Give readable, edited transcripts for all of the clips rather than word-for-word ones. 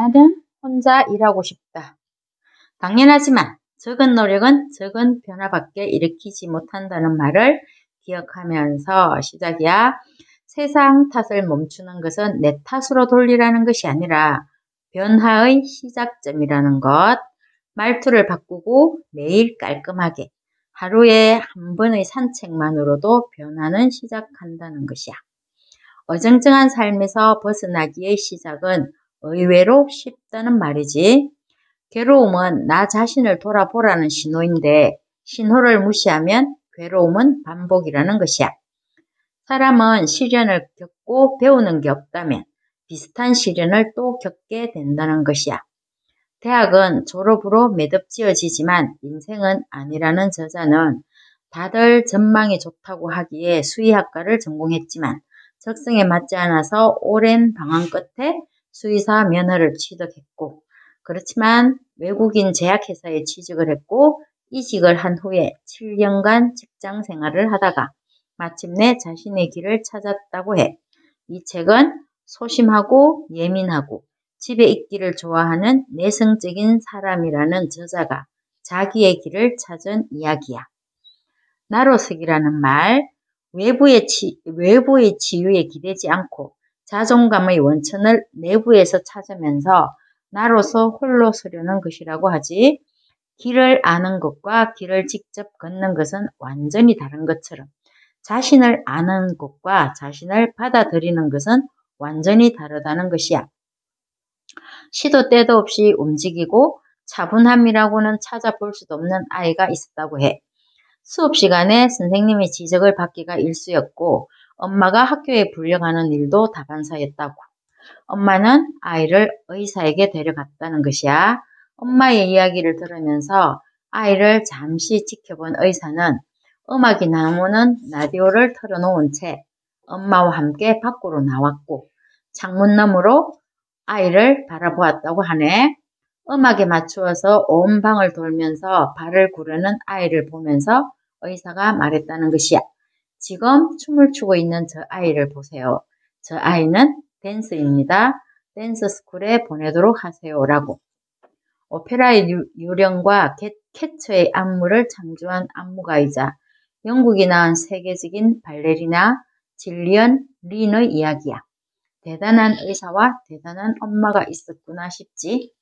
나는 혼자 일하고 싶다. 당연하지만 적은 노력은 적은 변화밖에 일으키지 못한다는 말을 기억하면서 시작이야. 세상 탓을 멈추는 것은 내 탓으로 돌리라는 것이 아니라 변화의 시작점이라는 것. 말투를 바꾸고 매일 깔끔하게 하루에 한 번의 산책만으로도 변화는 시작한다는 것이야. 어정쩡한 삶에서 벗어나기의 시작은 의외로 쉽다는 말이지. 괴로움은 나 자신을 돌아보라는 신호인데 신호를 무시하면 괴로움은 반복이라는 것이야. 사람은 시련을 겪고 배우는 게 없다면 비슷한 시련을 또 겪게 된다는 것이야. 대학은 졸업으로 매듭지어지지만 인생은 아니라는 저자는 다들 전망이 좋다고 하기에 수의학과를 전공했지만 적성에 맞지 않아서 오랜 방황 끝에 수의사 면허를 취득했고, 그렇지만 외국인 제약회사에 취직을 했고 이직을 한 후에 7년간 직장 생활을 하다가 마침내 자신의 길을 찾았다고 해. 이 책은 소심하고 예민하고 집에 있기를 좋아하는 내성적인 사람이라는 저자가 자기의 길을 찾은 이야기야. 나로서기라는 말, 외부의 치유에 기대지 않고 자존감의 원천을 내부에서 찾으면서 나로서 홀로 서려는 것이라고 하지. 길을 아는 것과 길을 직접 걷는 것은 완전히 다른 것처럼 자신을 아는 것과 자신을 받아들이는 것은 완전히 다르다는 것이야. 시도 때도 없이 움직이고 차분함이라고는 찾아볼 수도 없는 아이가 있었다고 해. 수업 시간에 선생님의 지적을 받기가 일쑤였고 엄마가 학교에 불려가는 일도 다반사였다고. 엄마는 아이를 의사에게 데려갔다는 것이야. 엄마의 이야기를 들으면서 아이를 잠시 지켜본 의사는 음악이 나오는 라디오를 틀어놓은 채 엄마와 함께 밖으로 나왔고 창문 너머로 아이를 바라보았다고 하네. 음악에 맞추어서 온 방을 돌면서 발을 구르는 아이를 보면서 의사가 말했다는 것이야. 지금 춤을 추고 있는 저 아이를 보세요. 저 아이는 댄스입니다. 댄스 스쿨에 보내도록 하세요라고. 오페라의 유령과 캐처의 안무를 창조한 안무가이자 영국이 낳은 세계적인 발레리나 질리언 린의 이야기야. 대단한 의사와 대단한 엄마가 있었구나 싶지.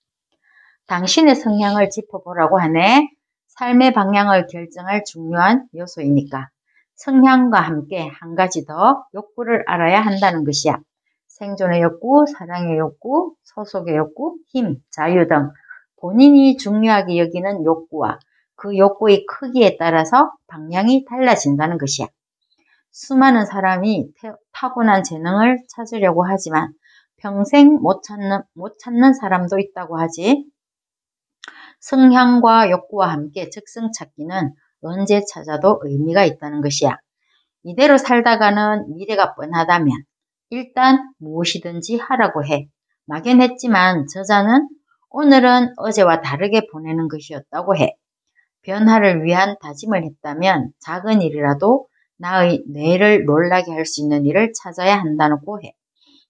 당신의 성향을 짚어보라고 하네. 삶의 방향을 결정할 중요한 요소이니까. 성향과 함께 한 가지 더 욕구를 알아야 한다는 것이야. 생존의 욕구, 사랑의 욕구, 소속의 욕구, 힘, 자유 등 본인이 중요하게 여기는 욕구와 그 욕구의 크기에 따라서 방향이 달라진다는 것이야. 수많은 사람이 타고난 재능을 찾으려고 하지만 평생 못 찾는 사람도 있다고 하지. 성향과 욕구와 함께 적성 찾기는 언제 찾아도 의미가 있다는 것이야. 이대로 살다가는 미래가 뻔하다면 일단 무엇이든지 하라고 해. 막연했지만 저자는 오늘은 어제와 다르게 보내는 것이었다고 해. 변화를 위한 다짐을 했다면 작은 일이라도 나의 뇌를 놀라게 할 수 있는 일을 찾아야 한다고 해.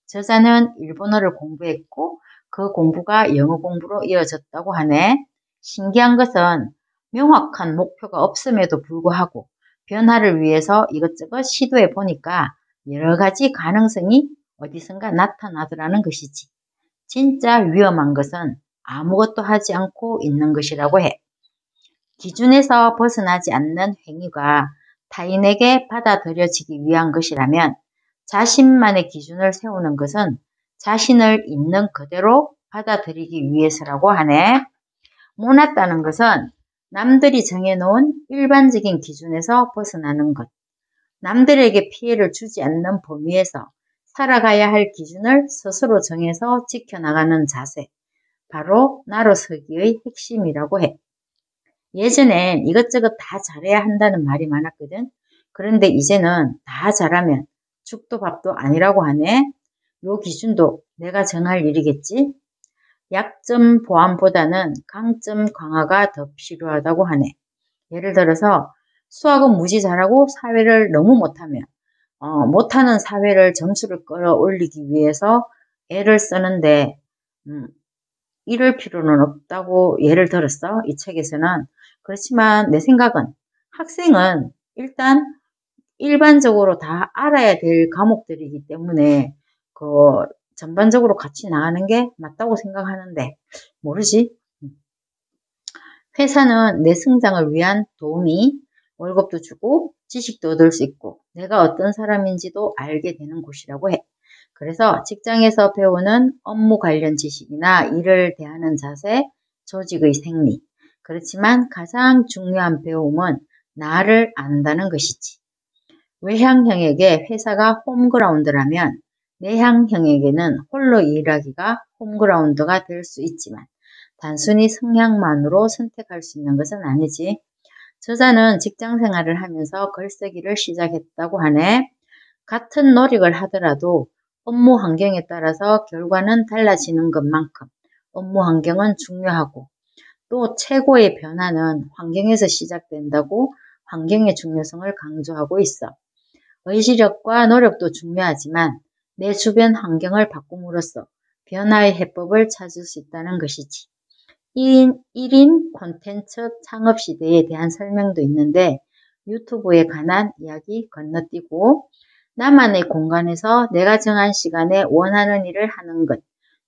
저자는 일본어를 공부했고 그 공부가 영어 공부로 이어졌다고 하네. 신기한 것은 명확한 목표가 없음에도 불구하고 변화를 위해서 이것저것 시도해 보니까 여러 가지 가능성이 어디선가 나타나더라는 것이지. 진짜 위험한 것은 아무것도 하지 않고 있는 것이라고 해. 기준에서 벗어나지 않는 행위가 타인에게 받아들여지기 위한 것이라면 자신만의 기준을 세우는 것은 자신을 있는 그대로 받아들이기 위해서라고 하네. 모났다는 것은 남들이 정해놓은 일반적인 기준에서 벗어나는 것, 남들에게 피해를 주지 않는 범위에서 살아가야 할 기준을 스스로 정해서 지켜나가는 자세, 바로 나로서기의 핵심이라고 해. 예전엔 이것저것 다 잘해야 한다는 말이 많았거든. 그런데 이제는 다 잘하면 죽도 밥도 아니라고 하네. 요 기준도 내가 정할 일이겠지. 약점 보완보다는 강점 강화가 더 필요하다고 하네. 예를 들어서 수학은 무지 잘하고 사회를 너무 못하면 못하는 사회를 점수를 끌어올리기 위해서 애를 쓰는데 이럴 필요는 없다고 예를 들었어. 이 책에서는. 그렇지만 내 생각은 학생은 일단 일반적으로 다 알아야 될 과목들이기 때문에 그 전반적으로 같이 나가는 게 맞다고 생각하는데 모르지. 회사는 내 성장을 위한 도움이 월급도 주고 지식도 얻을 수 있고 내가 어떤 사람인지도 알게 되는 곳이라고 해. 그래서 직장에서 배우는 업무 관련 지식이나 일을 대하는 자세, 조직의 생리. 그렇지만 가장 중요한 배움은 나를 안다는 것이지. 외향형에게 회사가 홈그라운드라면 내향형에게는 홀로 일하기가 홈그라운드가 될 수 있지만 단순히 성향만으로 선택할 수 있는 것은 아니지. 저자는 직장 생활을 하면서 글쓰기를 시작했다고 하네. 같은 노력을 하더라도 업무 환경에 따라서 결과는 달라지는 것만큼 업무 환경은 중요하고 또 최고의 변화는 환경에서 시작된다고 환경의 중요성을 강조하고 있어. 의지력과 노력도 중요하지만 내 주변 환경을 바꿈으로써 변화의 해법을 찾을 수 있다는 것이지. 1인 콘텐츠 창업 시대에 대한 설명도 있는데 유튜브에 관한 이야기 건너뛰고 나만의 공간에서 내가 정한 시간에 원하는 일을 하는 것,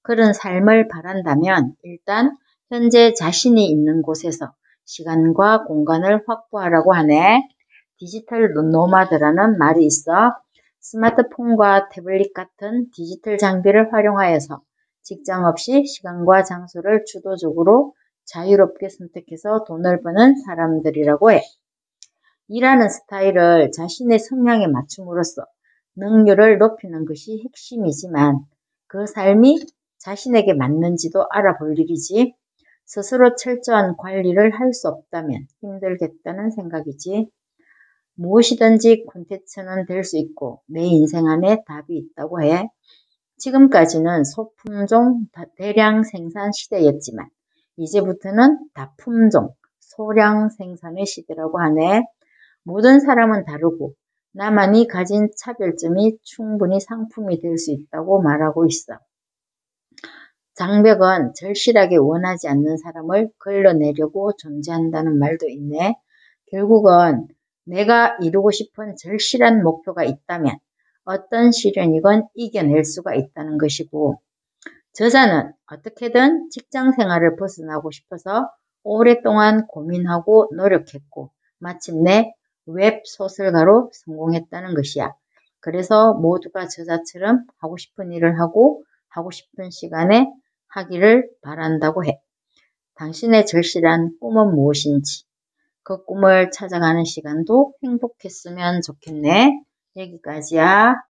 그런 삶을 바란다면 일단 현재 자신이 있는 곳에서 시간과 공간을 확보하라고 하네. 디지털 노마드라는 말이 있어. 스마트폰과 태블릿 같은 디지털 장비를 활용하여서 직장 없이 시간과 장소를 주도적으로 자유롭게 선택해서 돈을 버는 사람들이라고 해. 일하는 스타일을 자신의 성향에 맞춤으로써 능률을 높이는 것이 핵심이지만 그 삶이 자신에게 맞는지도 알아볼 일이지. 스스로 철저한 관리를 할 수 없다면 힘들겠다는 생각이지. 무엇이든지 콘텐츠는 될 수 있고 내 인생 안에 답이 있다고 해. 지금까지는 소품종 대량 생산 시대였지만 이제부터는 다품종 소량 생산의 시대라고 하네. 모든 사람은 다르고 나만이 가진 차별점이 충분히 상품이 될 수 있다고 말하고 있어. 장벽은 절실하게 원하지 않는 사람을 걸러내려고 존재한다는 말도 있네. 결국은 내가 이루고 싶은 절실한 목표가 있다면 어떤 시련이건 이겨낼 수가 있다는 것이고 저자는 어떻게든 직장 생활을 벗어나고 싶어서 오랫동안 고민하고 노력했고 마침내 웹소설가로 성공했다는 것이야. 그래서 모두가 저자처럼 하고 싶은 일을 하고 하고 싶은 시간에 하기를 바란다고 해. 당신의 절실한 꿈은 무엇인지 그 꿈을 찾아가는 시간도 행복했으면 좋겠네. 여기까지야.